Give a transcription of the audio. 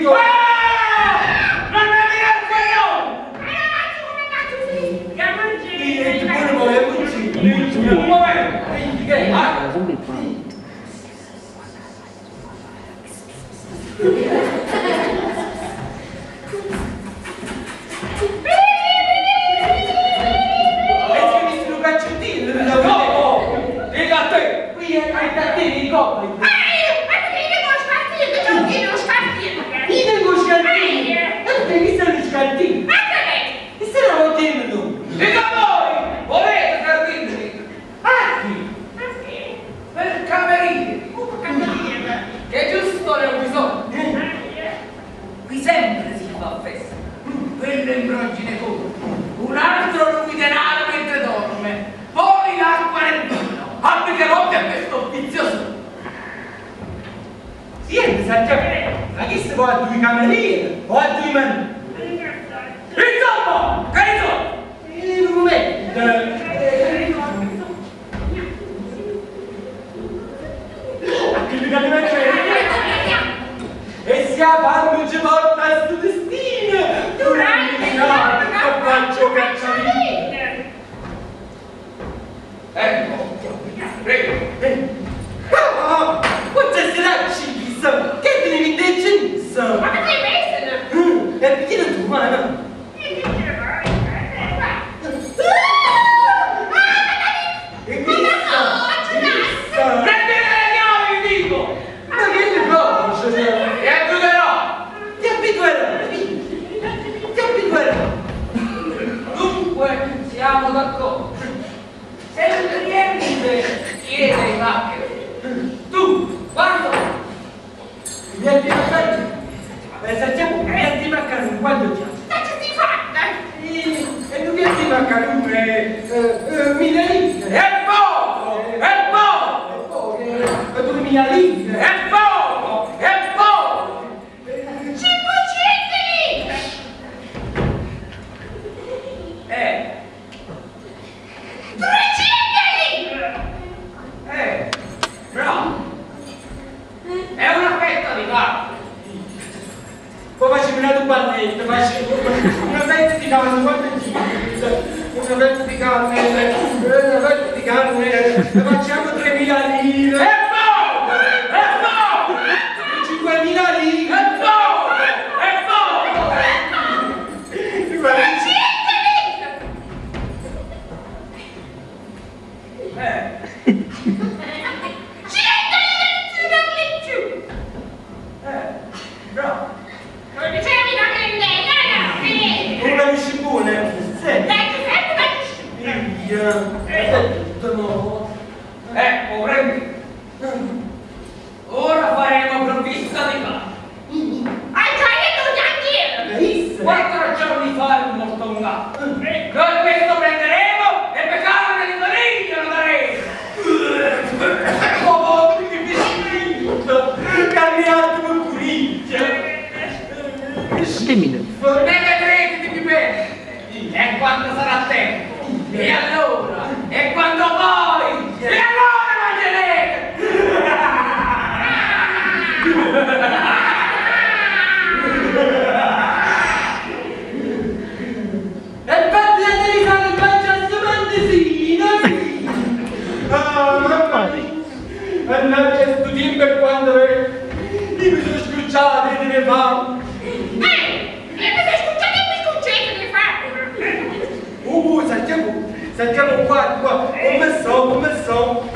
dico! Non mi dire quello! Un momento! Un altro lui denaro mentre dorme, poi l'acqua nel vino, applicherò per questo vizioso. Siete, Santiago, ma chi si può a due cameriere o a due mani? Insomma, carito! Un momento. E si quando ci porta a sto destino, tu non mi dai, non faccio cacciare. Ecco, prego. Quanto sarà ciso? Che devi dire ciso? Ma che sei messo? E perché non tu, ma? Prendete le chiavi, dico! Ma che ne faccio? Ti aiuterò! Ti abituerò. Dunque, siamo d'accordo. Se il cliente chiede i macchine, tu, quando? Mi ha detto Santiago, mi ha detto mancare quando ti Sta di fatta? e non mi ha detto mancare mille lire. È poco! È poco! E 2000 lire. È poco! È poco! 500 lire! Eh, 300 lire! bravo! È una fetta di carne! Poi facciamo una balletto, una fetta di carne, quanto ci una fetta di carne, facciamo 3000 lire. È poco! È poco! 5000 lire. È poco! È poco! 300 lire! 100 lire non di più! Bravo! Non dicevi da prendere, no? Una disciplina, sì. Dai, ti serve una Ecco, prendi! Ora faremo provvista di carne! hai già venuto a dire! 4 giorni fa è morto un gatto! Noi questo prenderemo e per carne di coniglio lo daremo! Oh, che biscritto! Cambiato un curicchio! Ne vedrete di più bene! E quando sarà tempo! E allora! E quando poi! E allora mangerete! E parliate di fare il mangiato mandesino! Ah, mamma mia! Andate a studiare per quando mi sono scrucciati e ne fa! Mi sei scucciato e mi scucciato di fare! Sentiamo qua, come sono?